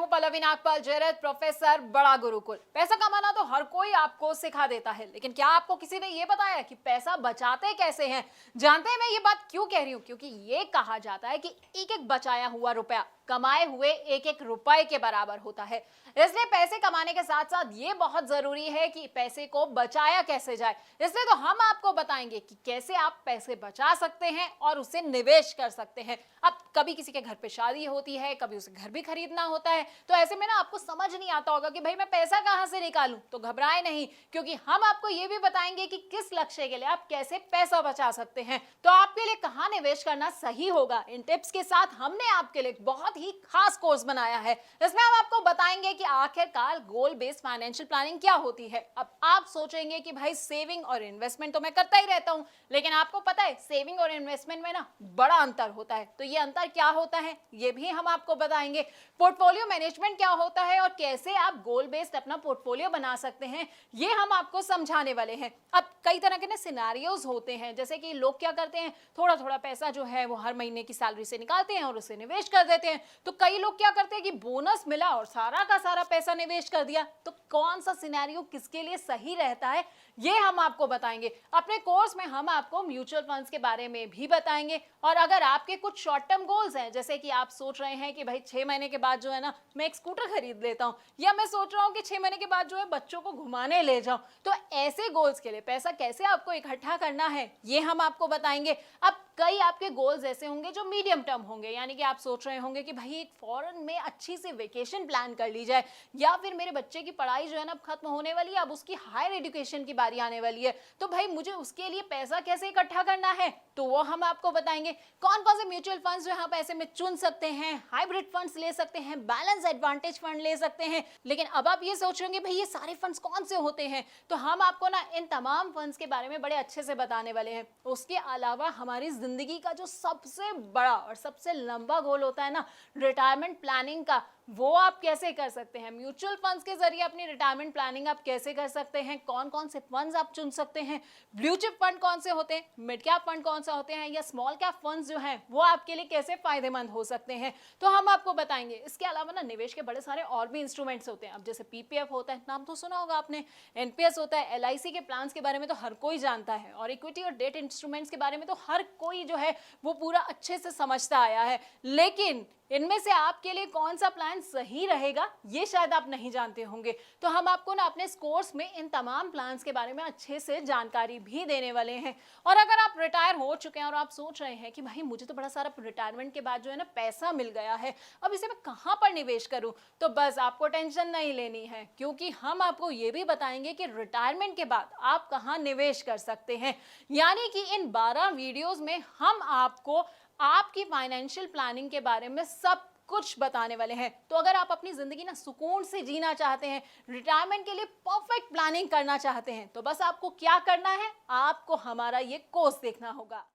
Pallavi Nagpal Jayrath, professor, बड़ा गुरुकुल। पैसा कमाना तो हर कोई आपको सिखा देता है, लेकिन क्या आपको किसी ने ये बताया कि पैसा बचाते कैसे हैं? जानते हैं मैं ये बात क्यों कह रही हूँ? क्योंकि ये कहा जाता है कि एक एक बचाया हुआ रुपया कमाए हुए एक एक रुपए के बराबर होता है। इसलिए पैसे कमाने के साथ साथ ये बहुत जरूरी है कि पैसे को बचाया कैसे जाए। इसलिए तो हम आपको बताएंगे कि कैसे आप पैसे बचा सकते हैं और उसे निवेश कर सकते हैं। अब कभी किसी के घर पे शादी होती है, कभी उसे घर भी खरीदना होता है, तो ऐसे में ना आपको समझ नहीं आता होगा कि भाई मैं पैसा कहां से निकालूं। तो घबराए नहीं, क्योंकि हम आपको ये भी बताएंगे कि किस लक्ष्य के लिए आप कैसे पैसा बचा सकते हैं। तो आपके लिए कहां निवेश करना सही होगा, इन टिप्स के साथ हमने आपके लिए बहुत ही खास कोर्स बनाया है। इसमें हम आपको बताएंगे कि आखिरकार गोल बेस्ड फाइनेंशियल प्लानिंग क्या होती है। अब आप सोचेंगे कि भाई सेविंग और इन्वेस्टमेंट तो मैं करता ही रहता हूं, लेकिन आपको पता है सेविंग और इन्वेस्टमेंट में ना बड़ा अंतर होता है। तो ये अंतर क्या होता है ये भी हम आपको बताएंगे। पोर्टफोलियो मैनेजमेंट क्या होता है और कैसे आप गोल बेस्ड अपना पोर्टफोलियो बना सकते हैं, ये हम आपको समझाने वाले हैं। अब कई तरह के ना सिनेरियोज होते हैं, जैसे कि लोग क्या करते हैं, थोड़ा थोड़ा पैसा जो है वो हर महीने की सैलरी से निकालते हैं और उसे निवेश कर देते हैं। तो कई लोग क्या करते हैं कि बोनस मिला और सारा का सारा पैसा निवेश कर दिया। तो कौन सा सिनेरियो किसके लिए सही रहता है ये हम आपको बताएंगे। अपने कोर्स में हम आपको म्यूचुअल फंड्स के बारे में भी बताएंगे। और अगर आपके कुछ शॉर्ट टर्म गोल्स हैं, जैसे कि आप सोच रहे हैं कि भाई 6 महीने के बाद जो है ना मैं एक स्कूटर खरीद लेता हूं, या मैं सोच रहा हूं कि 6 महीने के बाद जो है बच्चों को घुमाने ले जाऊं, तो ऐसे गोल्स के लिए पैसा कैसे आपको इकट्ठा करना है ये हम आपको बताएंगे। अब कई आपके गोल्स ऐसे होंगे जो मीडियम टर्म होंगे, यानी कि आप सोच रहे होंगे कि भाई एक फॉरेन में अच्छी सी वेकेशन प्लान कर ली जाए, या फिर मेरे बच्चे की पढ़ाई जो है ना अब खत्म होने वाली है, अब उसकी हायर एजुकेशन की बारी आने वाली है, तो भाई मुझे उसके लिए पैसा कैसे इकट्ठा करना है, तो वो हम आपको बताएंगे। कौन कौन से म्यूचुअल फंड्स जो आप ऐसे में चुन सकते हैं, हाइब्रिड फंड्स ले सकते हैं, बैलेंस एडवांटेज फंड ले सकते हैं। लेकिन अब आप ये सोच रहे होंगे भाई ये सारे फंड्स कौन से होते हैं, तो हम आपको ना इन तमाम फंड्स के बारे में बड़े अच्छे से बताने वाले हैं। उसके अलावा हमारी जिंदगी का जो सबसे बड़ा और सबसे लंबा गोल होता है ना रिटायरमेंट प्लानिंग का, वो आप कैसे कर सकते हैं। म्यूचुअल फंड्स के जरिए अपनी रिटायरमेंट प्लानिंग आप कैसे कर सकते हैं, कौन कौन से फंड्स आप चुन सकते हैं, ब्लू चिप फंड कौन से होते हैं, मिड कैप फंड कौन सा होते हैं, या स्मॉल कैप फंड्स जो हैं वो आपके लिए कैसे फायदेमंद हो सकते हैं, तो हम आपको बताएंगे। इसके अलावा ना निवेश के बड़े सारे और भी इंस्ट्रूमेंट्स होते हैं। अब जैसे पीपीएफ होता है, नाम तो सुना होगा आपने, एनपीएस होता है, एलआईसी के प्लान्स के बारे में तो हर कोई जानता है, और इक्विटी और डेट इंस्ट्रूमेंट्स के बारे में तो हर कोई जो है वो पूरा अच्छे से समझता आया है। लेकिन इनमें से आपके लिए कौन सा प्लान सही रहेगा ये शायद आप नहीं जानते होंगे। तो हम आपको ना अपने कोर्स में इन तमाम प्लान्स के बारे में अच्छे से जानकारी भी देने वाले हैं। और अगर आप रिटायर हो चुके हैं और आप सोच रहे हैं कि भाई मुझे तो बड़ा सारा रिटायरमेंट के बाद जो है ना पैसा मिल गया है, अब इसे मैं कहां पर निवेश करूं, तो बस आपको टेंशन नहीं लेनी है, क्योंकि हम आपको ये भी बताएंगे कि रिटायरमेंट के बाद आप कहां निवेश कर सकते हैं। यानी कि इन 12 वीडियोस में हम आपको आपकी फाइनेंशियल प्लानिंग के बारे में सब कुछ बताने वाले हैं। तो अगर आप अपनी जिंदगी ना सुकून से जीना चाहते हैं, रिटायरमेंट के लिए परफेक्ट प्लानिंग करना चाहते हैं, तो बस आपको क्या करना है, आपको हमारा ये कोर्स देखना होगा।